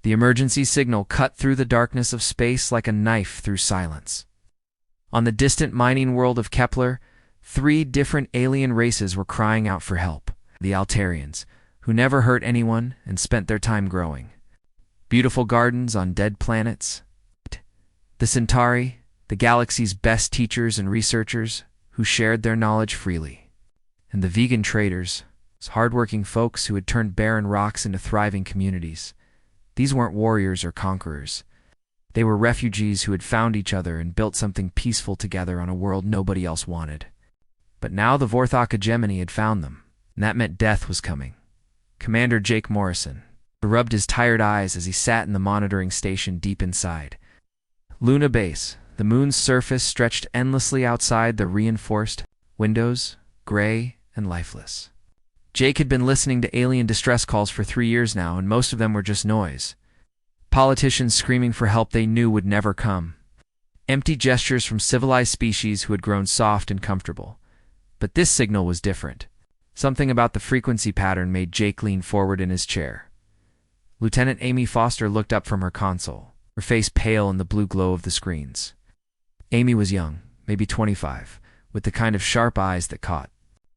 The emergency signal cut through the darkness of space like a knife through silence. On the distant mining world of Kepler, 3 different alien races were crying out for help. The Altarians, who never hurt anyone and spent their time growing. Beautiful gardens on dead planets. The Centauri, the galaxy's best teachers and researchers, who shared their knowledge freely. And the vegan traders, hardworking folks who had turned barren rocks into thriving communities. These weren't warriors or conquerors. They were refugees who had found each other and built something peaceful together on a world nobody else wanted. But now the Vorthok hegemony had found them, and that meant death was coming. Commander Jake Morrison rubbed his tired eyes as he sat in the monitoring station deep inside. Luna Base, the moon's surface stretched endlessly outside the reinforced windows, gray and lifeless. Jake had been listening to alien distress calls for 3 years now, and most of them were just noise. Politicians screaming for help they knew would never come. Empty gestures from civilized species who had grown soft and comfortable. But this signal was different. Something about the frequency pattern made Jake lean forward in his chair. Lieutenant Amy Foster looked up from her console, her face pale in the blue glow of the screens. Amy was young, maybe 25, with the kind of sharp eyes that caught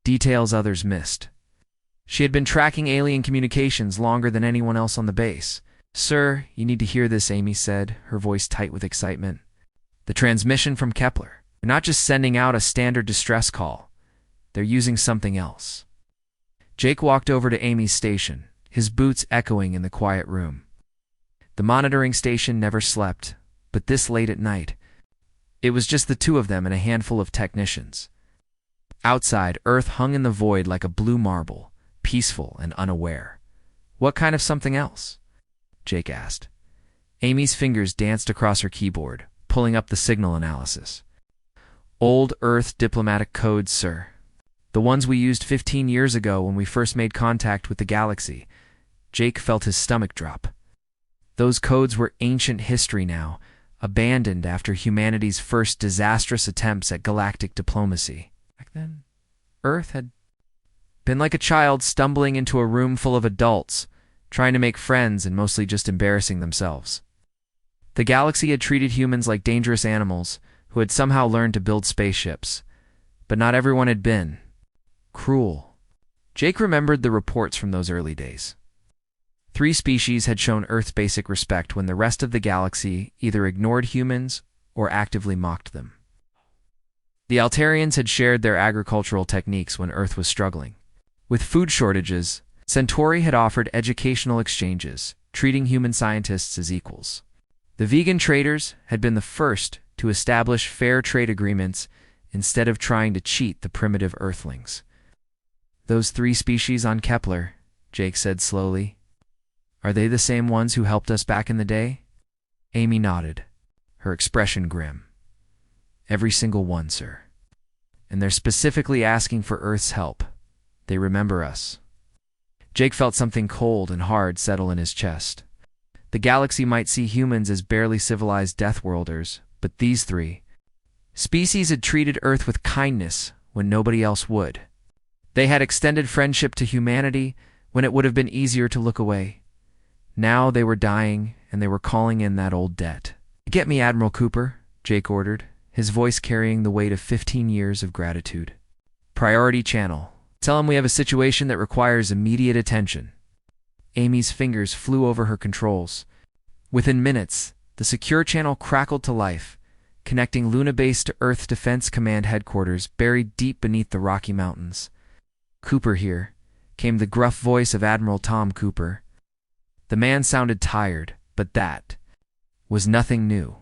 details others missed. She had been tracking alien communications longer than anyone else on the base. "Sir, you need to hear this," Amy said, her voice tight with excitement. "The transmission from Kepler. They're not just sending out a standard distress call. They're using something else." Jake walked over to Amy's station, his boots echoing in the quiet room. The monitoring station never slept, but this late at night, it was just the two of them and a handful of technicians. Outside, Earth hung in the void like a blue marble, peaceful and unaware. "What kind of something else?" Jake asked. Amy's fingers danced across her keyboard, pulling up the signal analysis. "Old Earth diplomatic codes, sir. The ones we used 15 years ago when we first made contact with the galaxy." Jake felt his stomach drop. Those codes were ancient history now, abandoned after humanity's first disastrous attempts at galactic diplomacy. Back then, Earth had been like a child stumbling into a room full of adults, trying to make friends and mostly just embarrassing themselves. The galaxy had treated humans like dangerous animals who had somehow learned to build spaceships. But not everyone had been cruel. Jake remembered the reports from those early days. 3 species had shown Earth's basic respect when the rest of the galaxy either ignored humans or actively mocked them. The Altarians had shared their agricultural techniques when Earth was struggling. With food shortages, Centauri had offered educational exchanges, treating human scientists as equals. The vegan traders had been the first to establish fair trade agreements instead of trying to cheat the primitive Earthlings. "Those 3 species on Kepler," Jake said slowly. "Are they the same ones who helped us back in the day?" Amy nodded, her expression grim. "Every single one, sir. And they're specifically asking for Earth's help. They remember us." Jake felt something cold and hard settle in his chest. The galaxy might see humans as barely civilized Deathworlders, but these 3 species had treated Earth with kindness when nobody else would. They had extended friendship to humanity when it would have been easier to look away. Now they were dying, and they were calling in that old debt. "Get me Admiral Cooper," Jake ordered, his voice carrying the weight of 15 years of gratitude. "Priority channel. Tell him we have a situation that requires immediate attention." Amy's fingers flew over her controls. Within minutes, the secure channel crackled to life, connecting Luna Base to Earth Defense Command headquarters buried deep beneath the Rocky Mountains. "Cooper here," came the gruff voice of Admiral Tom Cooper. The man sounded tired, but that was nothing new.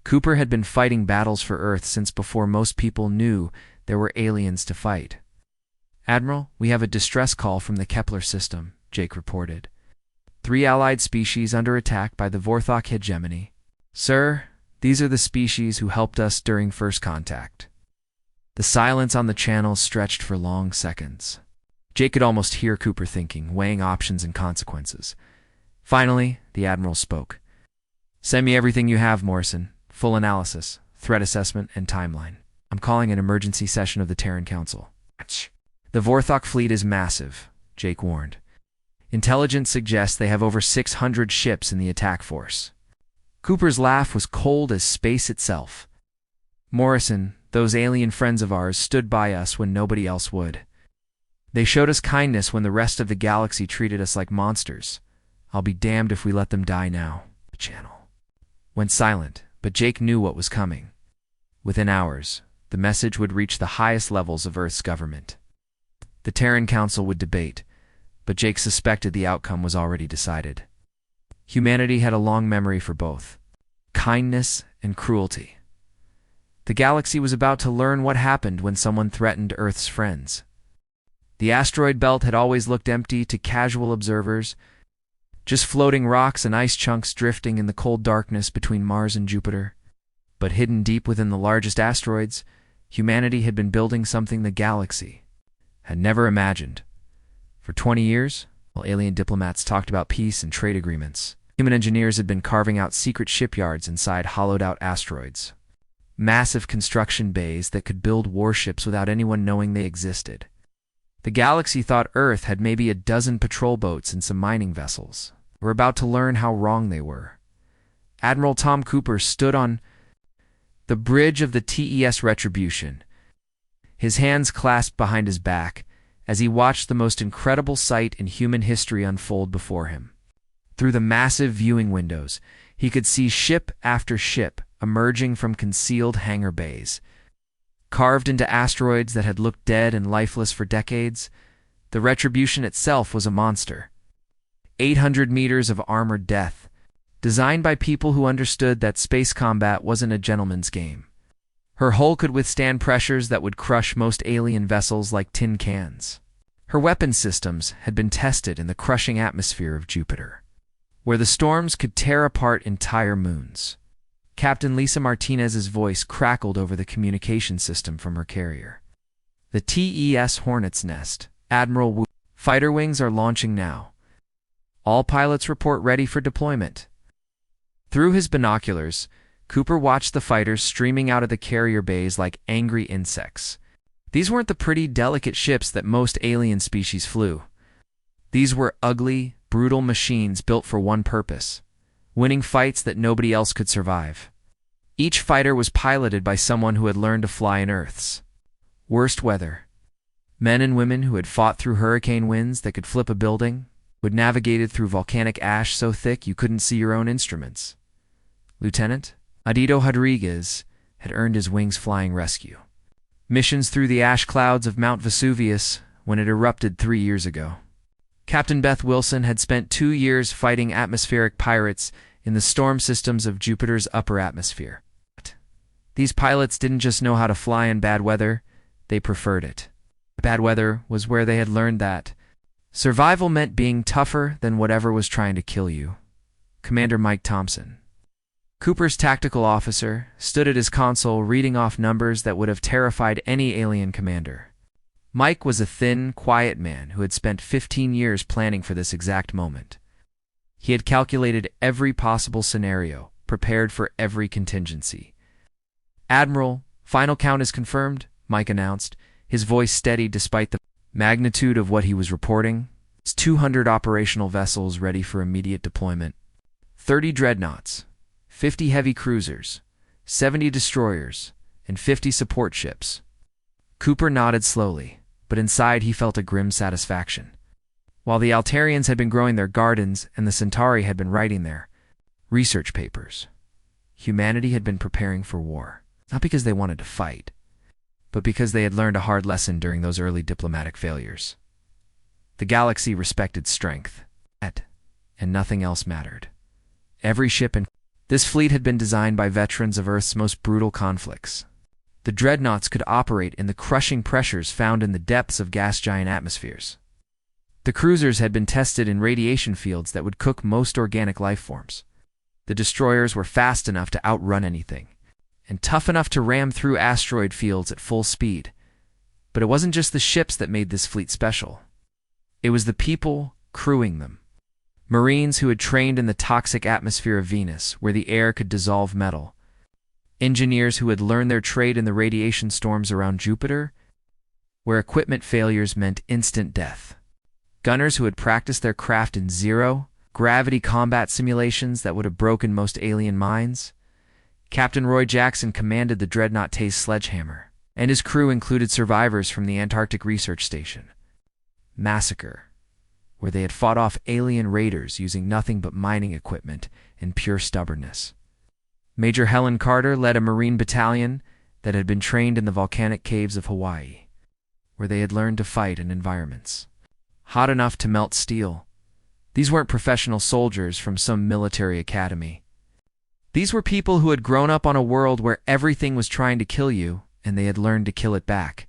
Cooper had been fighting battles for Earth since before most people knew there were aliens to fight. "Admiral, we have a distress call from the Kepler system," Jake reported. 3 allied species under attack by the Vorthok hegemony. "Sir, these are the species who helped us during first contact." The silence on the channel stretched for long seconds. Jake could almost hear Cooper thinking, weighing options and consequences. Finally, the Admiral spoke. "Send me everything you have, Morrison. Full analysis, threat assessment, and timeline. I'm calling an emergency session of the Terran Council." "The Vorthok fleet is massive," Jake warned. Intelligence suggests they have over 600 ships in the attack force. Cooper's laugh was cold as space itself. Morrison, those alien friends of ours, stood by us when nobody else would. They showed us kindness when the rest of the galaxy treated us like monsters. I'll be damned if we let them die now. The channel went silent, but Jake knew what was coming. Within hours, the message would reach the highest levels of Earth's government. The Terran Council would debate, but Jake suspected the outcome was already decided. Humanity had a long memory for both kindness and cruelty. The galaxy was about to learn what happened when someone threatened Earth's friends. The asteroid belt had always looked empty to casual observers, just floating rocks and ice chunks drifting in the cold darkness between Mars and Jupiter. But hidden deep within the largest asteroids, humanity had been building something the galaxy had never imagined. For 20 years, while alien diplomats talked about peace and trade agreements, human engineers had been carving out secret shipyards inside hollowed-out asteroids. Massive construction bays that could build warships without anyone knowing they existed. The galaxy thought Earth had maybe a dozen patrol boats and some mining vessels. We're about to learn how wrong they were. Admiral Tom Cooper stood on the bridge of the TES Retribution, his hands clasped behind his back, as he watched the most incredible sight in human history unfold before him. Through the massive viewing windows, he could see ship after ship emerging from concealed hangar bays. Carved into asteroids that had looked dead and lifeless for decades, the Retribution itself was a monster. 800 meters of armored death, designed by people who understood that space combat wasn't a gentleman's game. Her hull could withstand pressures that would crush most alien vessels like tin cans. Her weapon systems had been tested in the crushing atmosphere of Jupiter, where the storms could tear apart entire moons. Captain Lisa Martinez's voice crackled over the communication system from her carrier. The TES Hornet's Nest, Admiral Wu. Fighter wings are launching now. All pilots report ready for deployment. Through his binoculars, Cooper watched the fighters streaming out of the carrier bays like angry insects. These weren't the pretty, delicate ships that most alien species flew. These were ugly, brutal machines built for one purpose: winning fights that nobody else could survive. Each fighter was piloted by someone who had learned to fly in Earth's worst weather. Men and women who had fought through hurricane winds that could flip a building, who had navigated through volcanic ash so thick you couldn't see your own instruments. Lieutenant Adito Rodriguez had earned his wings flying rescue missions through the ash clouds of Mount Vesuvius when it erupted 3 years ago. Captain Beth Wilson had spent 2 years fighting atmospheric pirates in the storm systems of Jupiter's upper atmosphere. These pilots didn't just know how to fly in bad weather, they preferred it. Bad weather was where they had learned that survival meant being tougher than whatever was trying to kill you. Commander Mike Thompson, Cooper's tactical officer, stood at his console reading off numbers that would have terrified any alien commander. Mike was a thin, quiet man who had spent 15 years planning for this exact moment. He had calculated every possible scenario, prepared for every contingency. "Admiral, final count is confirmed," Mike announced, his voice steady despite the magnitude of what he was reporting. It's 200 operational vessels ready for immediate deployment. 30 dreadnoughts, 50 heavy cruisers, 70 destroyers, and 50 support ships. Cooper nodded slowly, but inside he felt a grim satisfaction. While the Altarians had been growing their gardens and the Centauri had been writing their research papers, humanity had been preparing for war, not because they wanted to fight, but because they had learned a hard lesson during those early diplomatic failures. The galaxy respected strength, and nothing else mattered. Every ship in this fleet had been designed by veterans of Earth's most brutal conflicts. The dreadnoughts could operate in the crushing pressures found in the depths of gas giant atmospheres. The cruisers had been tested in radiation fields that would cook most organic life forms. The destroyers were fast enough to outrun anything, and tough enough to ram through asteroid fields at full speed. But it wasn't just the ships that made this fleet special. It was the people crewing them. Marines who had trained in the toxic atmosphere of Venus, where the air could dissolve metal. Engineers who had learned their trade in the radiation storms around Jupiter, where equipment failures meant instant death. Gunners who had practiced their craft in zero-gravity combat simulations that would have broken most alien minds. Captain Roy Jackson commanded the dreadnought Tay's Sledgehammer, and his crew included survivors from the Antarctic Research Station. Massacre, where they had fought off alien raiders using nothing but mining equipment and pure stubbornness. Major Helen Carter led a Marine battalion that had been trained in the volcanic caves of Hawaii, where they had learned to fight in environments hot enough to melt steel. These weren't professional soldiers from some military academy. These were people who had grown up on a world where everything was trying to kill you, and they had learned to kill it back.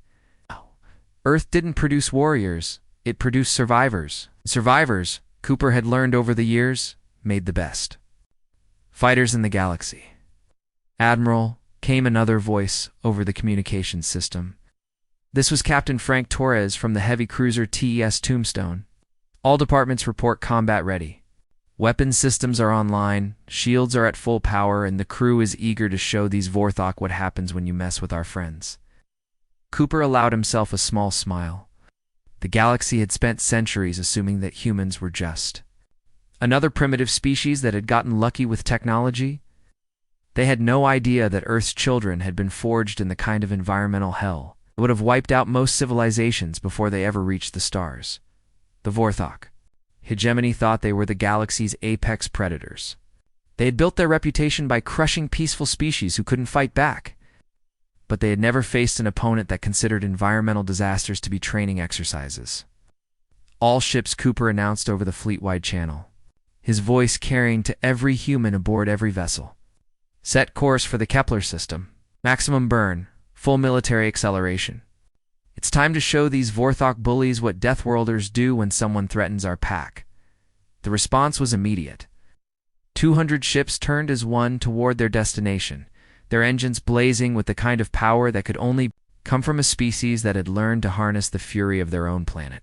Earth didn't produce warriors, it produced survivors. Survivors, Cooper had learned over the years, made the best fighters in the galaxy. Admiral, came another voice over the communications system. This was Captain Frank Torres from the heavy cruiser TES Tombstone. All departments report combat ready. Weapons systems are online, shields are at full power, and the crew is eager to show these Vorthok what happens when you mess with our friends. Cooper allowed himself a small smile. The galaxy had spent centuries assuming that humans were just another primitive species that had gotten lucky with technology. They had no idea that Earth's children had been forged in the kind of environmental hell that would have wiped out most civilizations before they ever reached the stars. The Vorthok. Hegemony thought they were the galaxy's apex predators. They had built their reputation by crushing peaceful species who couldn't fight back. But they had never faced an opponent that considered environmental disasters to be training exercises. All ships, Cooper announced over the fleet-wide channel, his voice carrying to every human aboard every vessel. Set course for the Kepler system. Maximum burn. Full military acceleration. It's time to show these Vorthok bullies what Deathworlders do when someone threatens our pack. The response was immediate. 200 ships turned as one toward their destination, their engines blazing with the kind of power that could only come from a species that had learned to harness the fury of their own planet.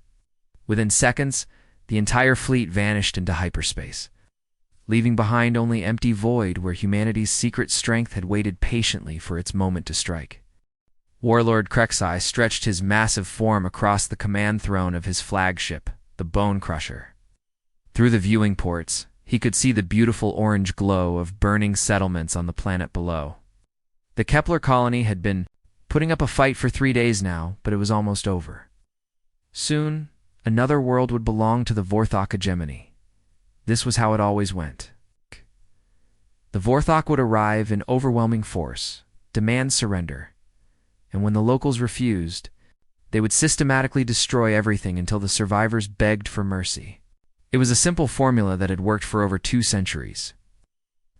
Within seconds, the entire fleet vanished into hyperspace, leaving behind only empty void where humanity's secret strength had waited patiently for its moment to strike. Warlord Krexai stretched his massive form across the command throne of his flagship, the Bone Crusher. Through the viewing ports, he could see the beautiful orange glow of burning settlements on the planet below. The Kepler colony had been putting up a fight for 3 days now, but it was almost over. Soon, another world would belong to the Vorthok hegemony. This was how it always went. The Vorthok would arrive in overwhelming force, demand surrender, and when the locals refused, they would systematically destroy everything until the survivors begged for mercy. It was a simple formula that had worked for over 2 centuries.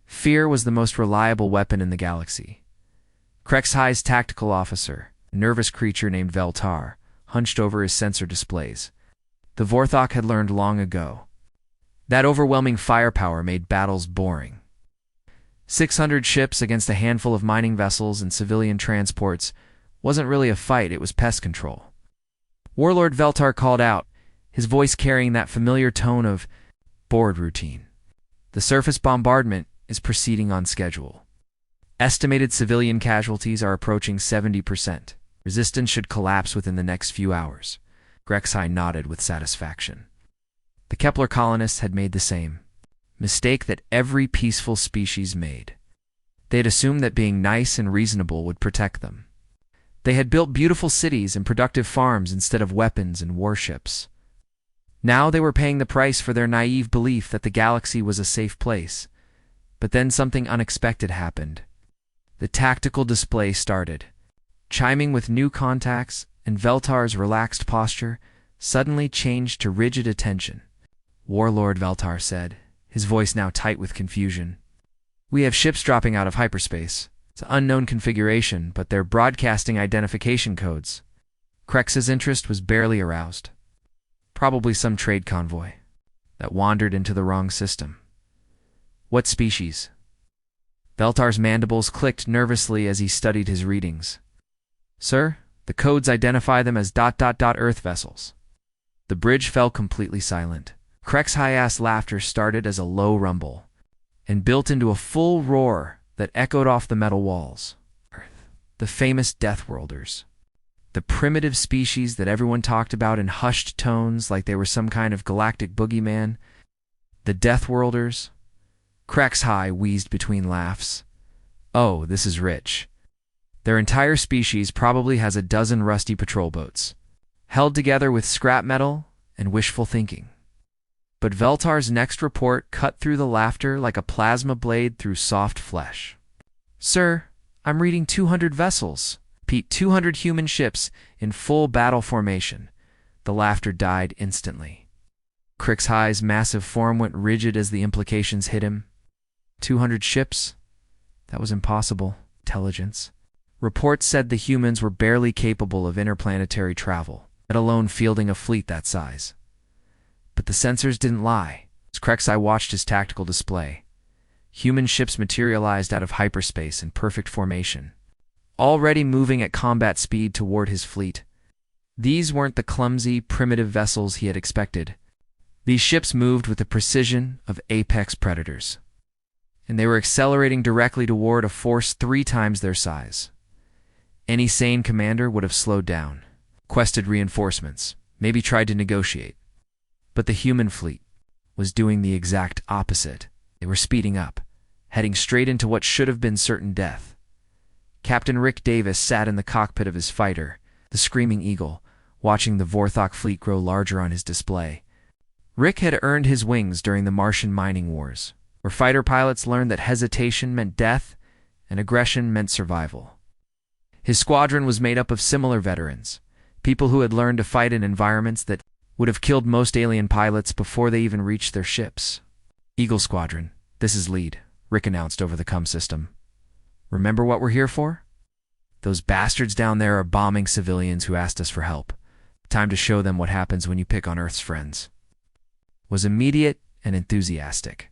Fear was the most reliable weapon in the galaxy. Krexai's tactical officer, a nervous creature named Veltar, hunched over his sensor displays. The Vorthok had learned long ago. That overwhelming firepower made battles boring. 600 ships against a handful of mining vessels and civilian transports wasn't really a fight, it was pest control. Warlord Veltar called out, his voice carrying that familiar tone of board routine. The surface bombardment is proceeding on schedule. Estimated civilian casualties are approaching 70%. Resistance should collapse within the next few hours. Krexai nodded with satisfaction. The Kepler colonists had made the same mistake that every peaceful species made. They had assumed that being nice and reasonable would protect them. They had built beautiful cities and productive farms instead of weapons and warships. Now they were paying the price for their naive belief that the galaxy was a safe place. But then something unexpected happened. The tactical display started, chiming with new contacts, and Veltar's relaxed posture suddenly changed to rigid attention. Warlord Veltar said, his voice now tight with confusion. We have ships dropping out of hyperspace. It's an unknown configuration, but they're broadcasting identification codes. Krex's interest was barely aroused. Probably some trade convoy that wandered into the wrong system. What species? Veltar's mandibles clicked nervously as he studied his readings. Sir, the codes identify them as ... Earth vessels. The bridge fell completely silent. Krex's laughter started as a low rumble and built into a full roar that echoed off the metal walls. The famous Deathworlders. The primitive species that everyone talked about in hushed tones like they were some kind of galactic boogeyman. The Deathworlders. HFY wheezed between laughs. Oh, this is rich. Their entire species probably has a dozen rusty patrol boats, held together with scrap metal and wishful thinking. But Veltar's next report cut through the laughter like a plasma blade through soft flesh. Sir, I'm reading 200 vessels. Pete, 200 human ships in full battle formation. The laughter died instantly. HFY's massive form went rigid as the implications hit him. 200 ships? That was impossible. Intelligence. Reports said the humans were barely capable of interplanetary travel, let alone fielding a fleet that size. But the sensors didn't lie. As HFY watched his tactical display, human ships materialized out of hyperspace in perfect formation, already moving at combat speed toward his fleet. These weren't the clumsy, primitive vessels he had expected. These ships moved with the precision of apex predators, and they were accelerating directly toward a force 3 times their size. Any sane commander would have slowed down, requested reinforcements, maybe tried to negotiate. But the human fleet was doing the exact opposite. They were speeding up, heading straight into what should have been certain death. Captain Rick Davis sat in the cockpit of his fighter, the Screaming Eagle, watching the Vorthok fleet grow larger on his display. Rick had earned his wings during the Martian mining wars, where fighter pilots learned that hesitation meant death and aggression meant survival. His squadron was made up of similar veterans, people who had learned to fight in environments that would have killed most alien pilots before they even reached their ships. Eagle Squadron, this is lead, Rick announced over the comm system. Remember what we're here for? Those bastards down there are bombing civilians who asked us for help. Time to show them what happens when you pick on Earth's friends. Was immediate and enthusiastic.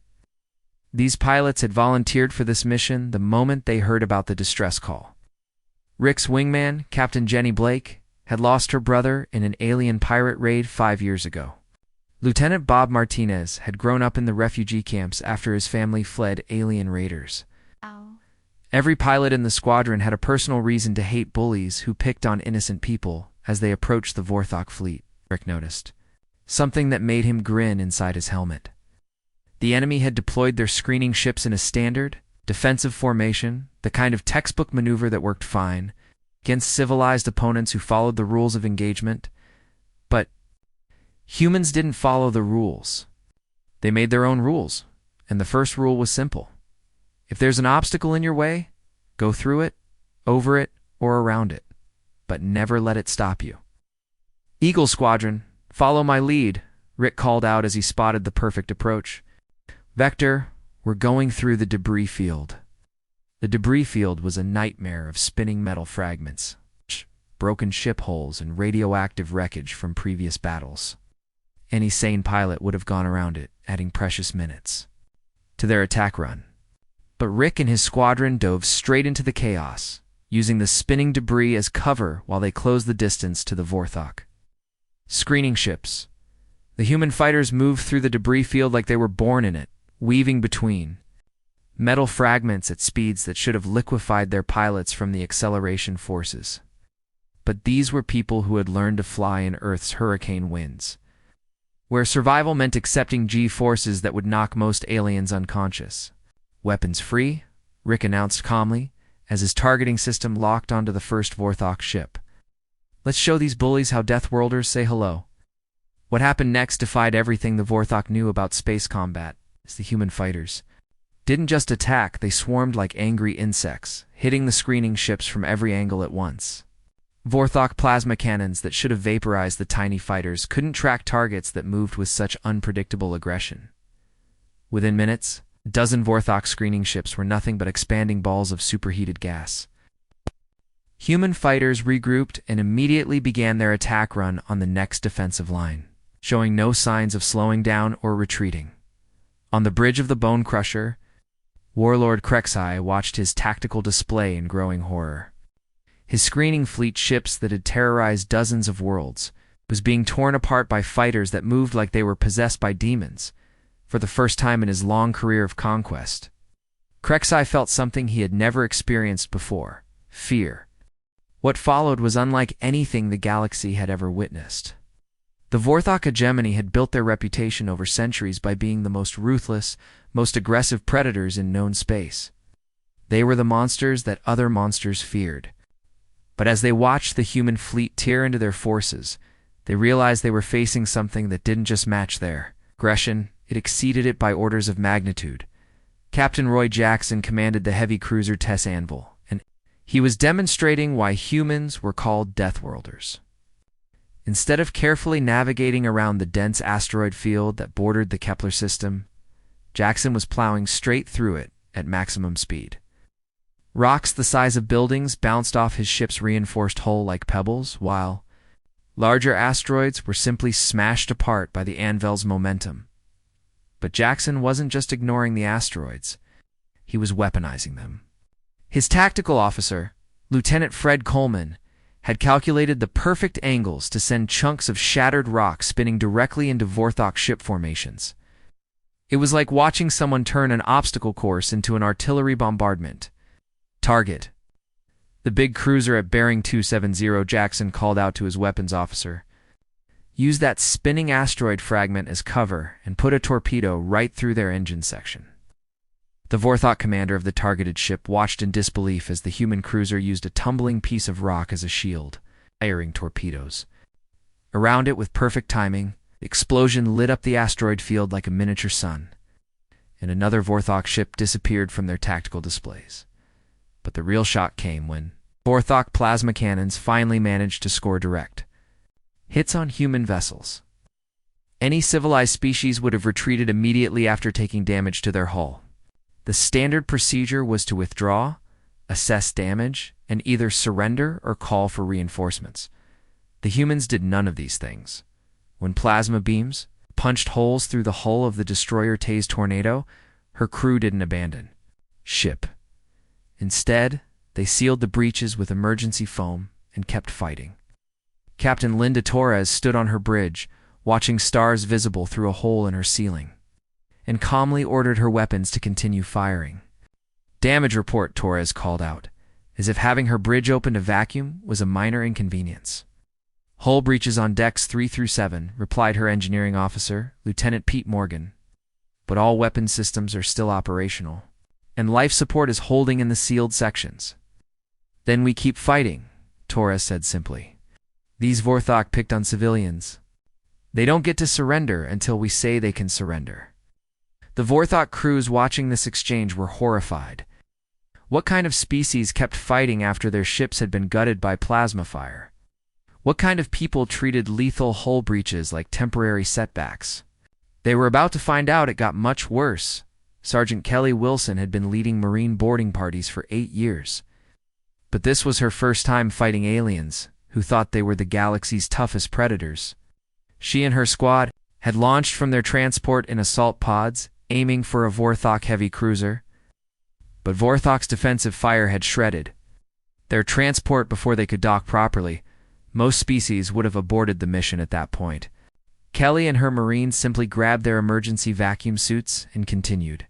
These pilots had volunteered for this mission the moment they heard about the distress call. Rick's wingman, Captain Jenny Blake, had lost her brother in an alien pirate raid 5 years ago. Lieutenant Bob Martinez had grown up in the refugee camps after his family fled alien raiders. Every pilot in the squadron had a personal reason to hate bullies who picked on innocent people as they approached the Vorthok fleet, Rick noticed. Something that made him grin inside his helmet. The enemy had deployed their screening ships in a standard, defensive formation, the kind of textbook maneuver that worked fine, against civilized opponents who followed the rules of engagement. But humans didn't follow the rules. They made their own rules, and the first rule was simple. If there's an obstacle in your way, go through it, over it, or around it, but never let it stop you. Eagle Squadron, follow my lead, Rick called out as he spotted the perfect approach. Vector, we're going through the debris field. The debris field was a nightmare of spinning metal fragments, broken ship hulls, and radioactive wreckage from previous battles. Any sane pilot would have gone around it, adding precious minutes to their attack run. But Rick and his squadron dove straight into the chaos, using the spinning debris as cover while they closed the distance to the Vorthok. Screening ships. The human fighters moved through the debris field like they were born in it, weaving between metal fragments at speeds that should have liquefied their pilots from the acceleration forces. But these were people who had learned to fly in Earth's hurricane winds, where survival meant accepting G-forces that would knock most aliens unconscious. Weapons free, Rick announced calmly, as his targeting system locked onto the first Vorthok ship. Let's show these bullies how Deathworlders say hello. What happened next defied everything the Vorthok knew about space combat, as the human fighters didn't just attack, they swarmed like angry insects, hitting the screening ships from every angle at once. Vorthok plasma cannons that should have vaporized the tiny fighters couldn't track targets that moved with such unpredictable aggression. Within minutes, a dozen Vorthok screening ships were nothing but expanding balls of superheated gas. Human fighters regrouped and immediately began their attack run on the next defensive line, showing no signs of slowing down or retreating. On the bridge of the Bone Crusher, Warlord HFY watched his tactical display in growing horror. His screening fleet, ships that had terrorized dozens of worlds, was being torn apart by fighters that moved like they were possessed by demons, for the first time in his long career of conquest. HFY felt something he had never experienced before: fear. What followed was unlike anything the galaxy had ever witnessed. The Vorthok hegemony had built their reputation over centuries by being the most ruthless, most aggressive predators in known space. They were the monsters that other monsters feared. But as they watched the human fleet tear into their forces, they realized they were facing something that didn't just match their aggression, it exceeded it by orders of magnitude. Captain Roy Jackson commanded the heavy cruiser Tess Anvil, and he was demonstrating why humans were called Deathworlders. Instead of carefully navigating around the dense asteroid field that bordered the Kepler system, Jackson was plowing straight through it at maximum speed. Rocks the size of buildings bounced off his ship's reinforced hull like pebbles, while larger asteroids were simply smashed apart by the anvil's momentum. But Jackson wasn't just ignoring the asteroids, he was weaponizing them. His tactical officer, Lieutenant Fred Coleman, had calculated the perfect angles to send chunks of shattered rock spinning directly into Vorthok ship formations. It was like watching someone turn an obstacle course into an artillery bombardment. Target. The big cruiser at bearing 270, Jackson called out to his weapons officer. Use that spinning asteroid fragment as cover and put a torpedo right through their engine section. The Vorthok commander of the targeted ship watched in disbelief as the human cruiser used a tumbling piece of rock as a shield, firing torpedoes. Around it, with perfect timing, the explosion lit up the asteroid field like a miniature sun, and another Vorthok ship disappeared from their tactical displays. But the real shock came when Vorthok plasma cannons finally managed to score direct hits on human vessels. Any civilized species would have retreated immediately after taking damage to their hull. The standard procedure was to withdraw, assess damage, and either surrender or call for reinforcements. The humans did none of these things. When plasma beams punched holes through the hull of the destroyer Tay's Tornado, her crew didn't abandon ship. Instead, they sealed the breaches with emergency foam and kept fighting. Captain Linda Torres stood on her bridge, watching stars visible through a hole in her ceiling, and calmly ordered her weapons to continue firing. Damage report, Torres called out, as if having her bridge open to vacuum was a minor inconvenience. Hull breaches on decks 3 through 7, replied her engineering officer, Lieutenant Pete Morgan. But all weapon systems are still operational, and life support is holding in the sealed sections. Then we keep fighting, Torres said simply. These Vorthok picked on civilians. They don't get to surrender until we say they can surrender. The Vorthok crews watching this exchange were horrified. What kind of species kept fighting after their ships had been gutted by plasma fire? What kind of people treated lethal hull breaches like temporary setbacks? They were about to find out. It got much worse. Sergeant Kelly Wilson had been leading Marine boarding parties for 8 years. But this was her first time fighting aliens, who thought they were the galaxy's toughest predators. She and her squad had launched from their transport in assault pods, aiming for a Vorthok heavy cruiser. But Vorthok's defensive fire had shredded their transport before they could dock properly. Most species would have aborted the mission at that point. Kelly and her Marines simply grabbed their emergency vacuum suits and continued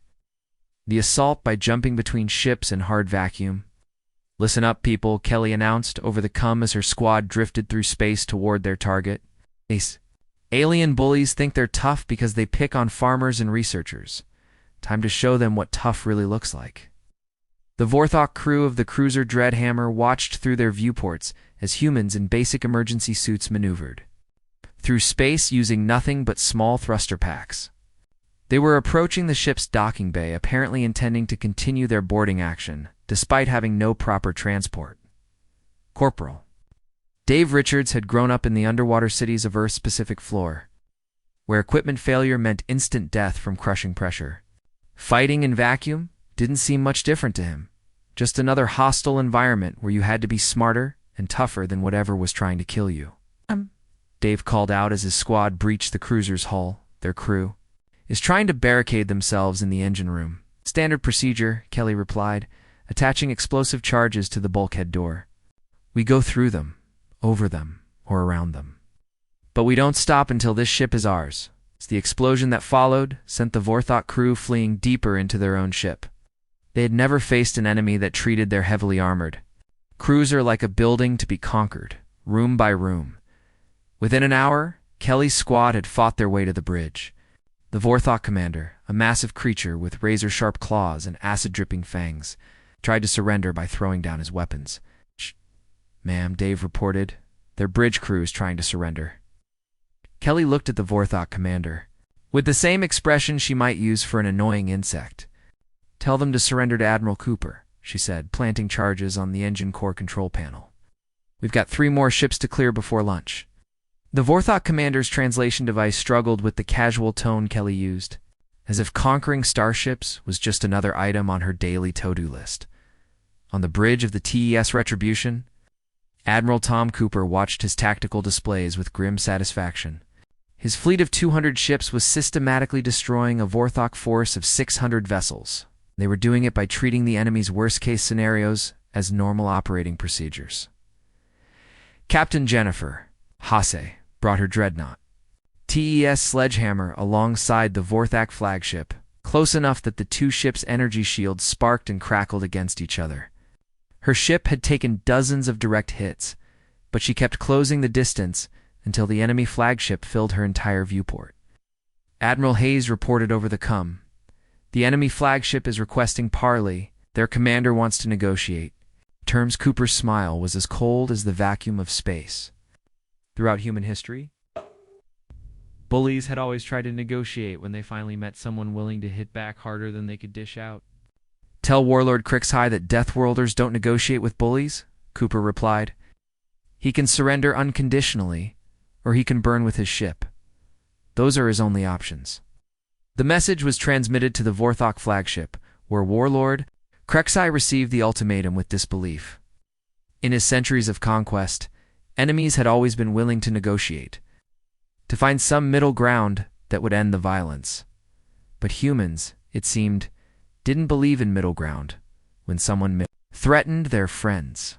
the assault by jumping between ships in hard vacuum. Listen up, people, Kelly announced over the cum as her squad drifted through space toward their target. These alien bullies think they're tough because they pick on farmers and researchers. Time to show them what tough really looks like. The Vorthok crew of the cruiser Dreadhammer watched through their viewports as humans in basic emergency suits maneuvered through space using nothing but small thruster packs. They were approaching the ship's docking bay, apparently intending to continue their boarding action, despite having no proper transport. Corporal Dave Richards had grown up in the underwater cities of Earth's Pacific floor, where equipment failure meant instant death from crushing pressure. Fighting in vacuum didn't seem much different to him, just another hostile environment where you had to be smarter and tougher than whatever was trying to kill you. Dave called out as his squad breached the cruiser's hull. Their crew is trying to barricade themselves in the engine room. Standard procedure, Kelly replied, attaching explosive charges to the bulkhead door. We go through them, over them, or around them. But we don't stop until this ship is ours. The explosion that followed sent the Vorthok crew fleeing deeper into their own ship. They had never faced an enemy that treated their heavily armored Crews are like a building to be conquered, room by room. Within an hour, Kelly's squad had fought their way to the bridge. The Vorthok commander, a massive creature with razor-sharp claws and acid-dripping fangs, tried to surrender by throwing down his weapons. "Ma'am," Dave reported, "their bridge crew is trying to surrender." Kelly looked at the Vorthok commander, with the same expression she might use for an annoying insect. "Tell them to surrender to Admiral Cooper," she said, planting charges on the engine core control panel. "We've got 3 more ships to clear before lunch." The Vorthok commander's translation device struggled with the casual tone Kelly used, as if conquering starships was just another item on her daily to-do list. On the bridge of the TES Retribution, Admiral Tom Cooper watched his tactical displays with grim satisfaction. His fleet of 200 ships was systematically destroying a Vorthok force of 600 vessels. They were doing it by treating the enemy's worst-case scenarios as normal operating procedures. Captain Jennifer Hasse brought her dreadnought, TES Sledgehammer, alongside the Vorthok flagship, close enough that the 2 ships' energy shields sparked and crackled against each other. Her ship had taken dozens of direct hits, but she kept closing the distance until the enemy flagship filled her entire viewport. Admiral Hayes reported over the comm. "The enemy flagship is requesting parley. Their commander wants to negotiate." Terms Cooper's smile was as cold as the vacuum of space. Throughout human history, bullies had always tried to negotiate when they finally met someone willing to hit back harder than they could dish out. "Tell Warlord Crixhigh that Deathworlders don't negotiate with bullies," Cooper replied. "He can surrender unconditionally, or he can burn with his ship. Those are his only options." The message was transmitted to the Vorthok flagship, where Warlord Crixhigh received the ultimatum with disbelief. In his centuries of conquest, enemies had always been willing to negotiate, to find some middle ground that would end the violence. But humans, it seemed, didn't believe in middle ground when someone threatened their friends.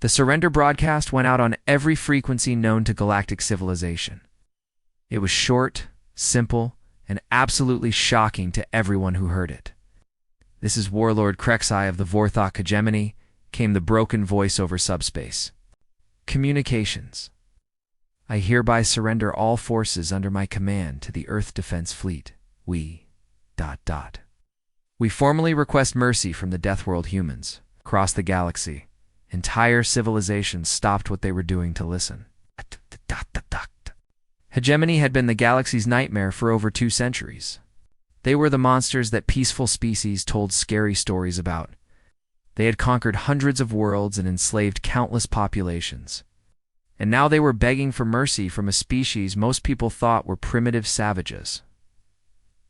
The surrender broadcast went out on every frequency known to galactic civilization. It was short, simple, and absolutely shocking to everyone who heard it. "This is Warlord Crixhigh of the Vorthok hegemony," came the broken voice over subspace. "Communications. I hereby surrender all forces under my command to the Earth Defense Fleet. We... We formally request mercy from the Deathworld humans. Across the galaxy, entire civilizations stopped what they were doing to listen." Hegemony had been the galaxy's nightmare for over 2 centuries. They were the monsters that peaceful species told scary stories about. They had conquered hundreds of worlds and enslaved countless populations. And now they were begging for mercy from a species most people thought were primitive savages.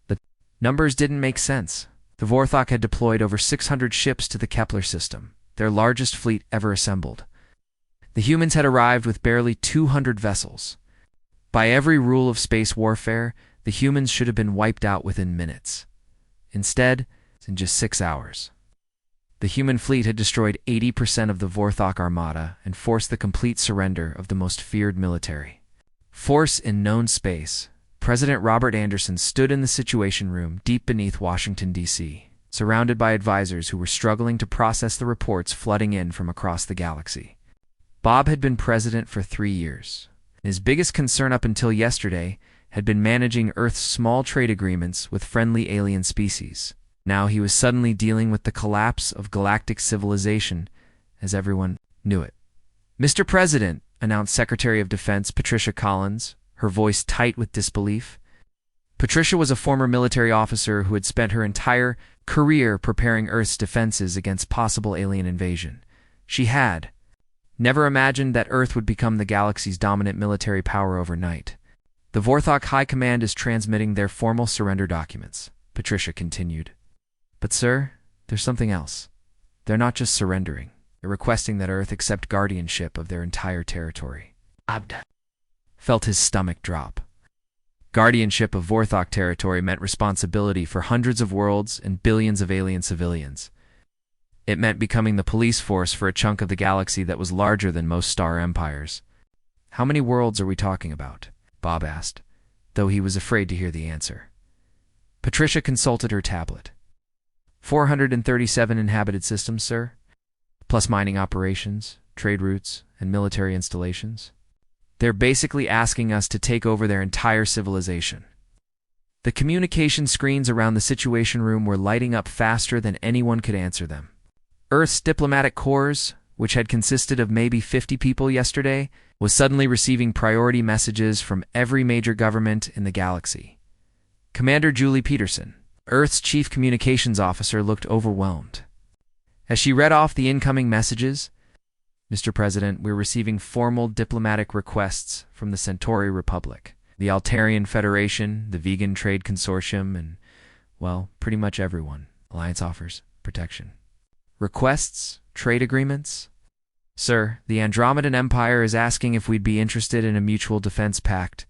The numbers didn't make sense. The Vorthok had deployed over 600 ships to the Kepler system, their largest fleet ever assembled. The humans had arrived with barely 200 vessels. By every rule of space warfare, the humans should have been wiped out within minutes. Instead, in just 6 hours. The human fleet had destroyed 80% of the Vorthok armada and forced the complete surrender of the most feared military force in known space. President Robert Anderson stood in the Situation Room deep beneath Washington, D.C., surrounded by advisors who were struggling to process the reports flooding in from across the galaxy. Bob had been president for 3 years. His biggest concern up until yesterday had been managing Earth's small trade agreements with friendly alien species. Now he was suddenly dealing with the collapse of galactic civilization as everyone knew it. "Mr. President," announced Secretary of Defense Patricia Collins, her voice tight with disbelief. Patricia was a former military officer who had spent her entire career preparing Earth's defenses against possible alien invasion. She had never imagined that Earth would become the galaxy's dominant military power overnight. "The Vorthok High Command is transmitting their formal surrender documents," Patricia continued. "But sir, there's something else. They're not just surrendering. They're requesting that Earth accept guardianship of their entire territory." Abda felt his stomach drop. Guardianship of Vorthok territory meant responsibility for hundreds of worlds and billions of alien civilians. It meant becoming the police force for a chunk of the galaxy that was larger than most star empires. "How many worlds are we talking about?" Bob asked, though he was afraid to hear the answer. Patricia consulted her tablet. 437 inhabited systems, sir." plus mining operations, trade routes, and military installations. They're basically asking us to take over their entire civilization. The communication screens around the Situation Room were lighting up faster than anyone could answer them. Earth's diplomatic corps, which had consisted of maybe 50 people yesterday, was suddenly receiving priority messages from every major government in the galaxy. Commander Julie Peterson, Earth's chief communications officer, looked overwhelmed. As she read off the incoming messages, "Mr. President, we're receiving formal diplomatic requests from the Centauri Republic, the Altarian Federation, the Vegan Trade Consortium, and, well, pretty much everyone. Alliance offers protection. Requests? Trade agreements? Sir, the Andromedan Empire is asking if we'd be interested in a mutual defense pact."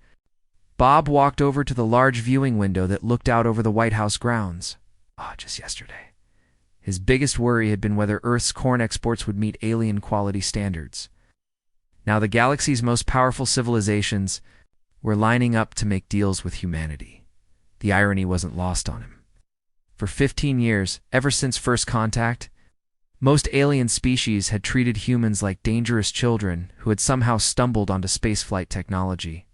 Bob walked over to the large viewing window that looked out over the White House grounds. Just yesterday. His biggest worry had been whether Earth's corn exports would meet alien quality standards. Now the galaxy's most powerful civilizations were lining up to make deals with humanity. The irony wasn't lost on him. For 15 years, ever since first contact, most alien species had treated humans like dangerous children who had somehow stumbled onto spaceflight technology.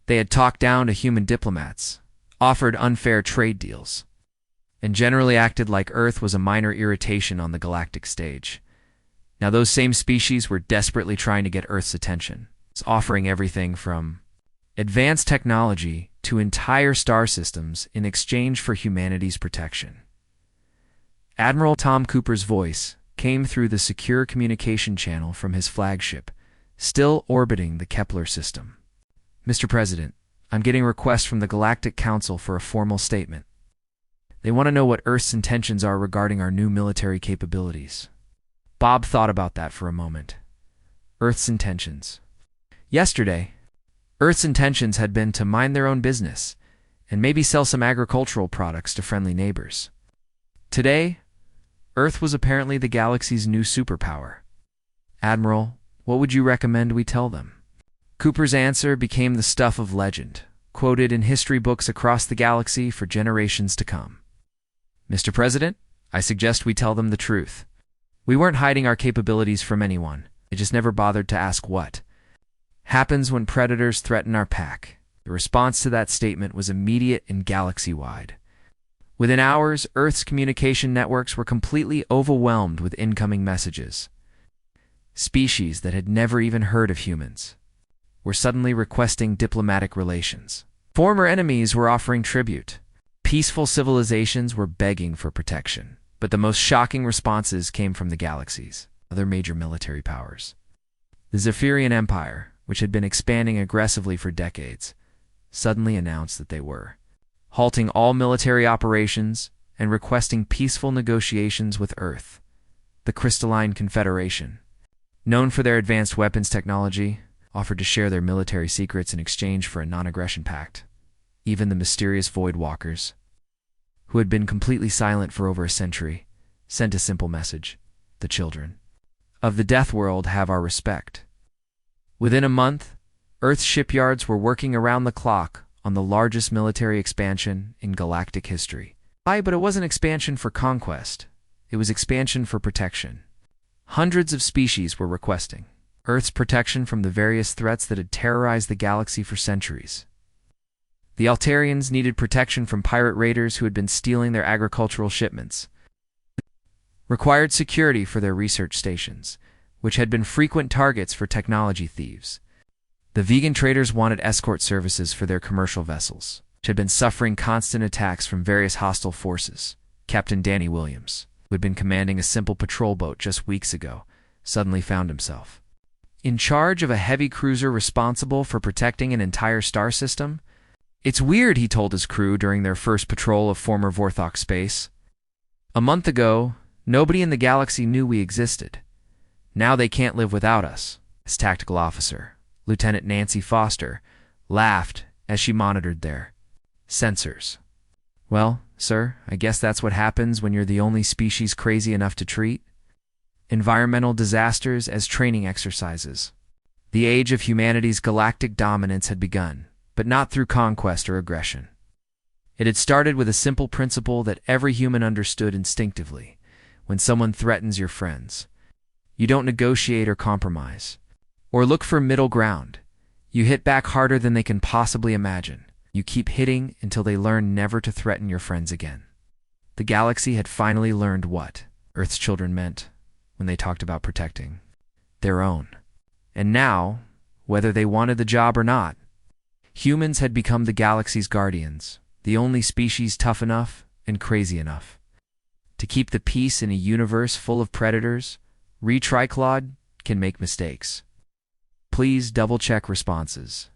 They had talked down to human diplomats, offered unfair trade deals, and generally acted like Earth was a minor irritation on the galactic stage. Now those same species were desperately trying to get Earth's attention, offering everything from advanced technology to entire star systems in exchange for humanity's protection. Admiral Tom Cooper's voice came through the secure communication channel from his flagship, still orbiting the Kepler system. "Mr. President, I'm getting requests from the Galactic Council for a formal statement. They want to know what Earth's intentions are regarding our new military capabilities." Bob thought about that for a moment. Earth's intentions. Yesterday, Earth's intentions had been to mind their own business and maybe sell some agricultural products to friendly neighbors. Today, Earth was apparently the galaxy's new superpower. "Admiral, what would you recommend we tell them?" Cooper's answer became the stuff of legend, quoted in history books across the galaxy for generations to come. "Mr. President, I suggest we tell them the truth. We weren't hiding our capabilities from anyone. They just never bothered to ask what happens when predators threaten our pack." The response to that statement was immediate and galaxy-wide. Within hours, Earth's communication networks were completely overwhelmed with incoming messages. Species that had never even heard of humans were suddenly requesting diplomatic relations. Former enemies were offering tribute. Peaceful civilizations were begging for protection. But the most shocking responses came from the galaxy's other major military powers. The Zephyrian Empire, which had been expanding aggressively for decades, suddenly announced that they were halting all military operations and requesting peaceful negotiations with Earth. The Crystalline Confederation, known for their advanced weapons technology, offered to share their military secrets in exchange for a non-aggression pact. Even the mysterious Void Walkers, who had been completely silent for over a century, sent a simple message: "The children of the Death World have our respect." Within a month, Earth's shipyards were working around the clock on the largest military expansion in galactic history. But it wasn't expansion for conquest. It was expansion for protection. Hundreds of species were requesting Earth's protection from the various threats that had terrorized the galaxy for centuries. The Altarians needed protection from pirate raiders who had been stealing their agricultural shipments, required security for their research stations, which had been frequent targets for technology thieves. The vegan traders wanted escort services for their commercial vessels, which had been suffering constant attacks from various hostile forces. Captain Danny Williams, who had been commanding a simple patrol boat just weeks ago, suddenly found himself in charge of a heavy cruiser responsible for protecting an entire star system. "It's weird," he told his crew during their first patrol of former Vorthok space. "A month ago, nobody in the galaxy knew we existed. Now they can't live without us." His tactical officer, Lieutenant Nancy Foster, laughed as she monitored their sensors. "Well, sir, I guess that's what happens when you're the only species crazy enough to treat environmental disasters as training exercises." The age of humanity's galactic dominance had begun, but not through conquest or aggression. It had started with a simple principle that every human understood instinctively: when someone threatens your friends, You don't negotiate or compromise, or look for middle ground. You hit back harder than they can possibly imagine. You keep hitting until they learn never to threaten your friends again. The galaxy had finally learned what Earth's children meant when they talked about protecting their own. And now, whether they wanted the job or not, humans had become the galaxy's guardians, the only species tough enough and crazy enough to keep the peace in a universe full of predators. Retriclod can make mistakes. Please double-check responses.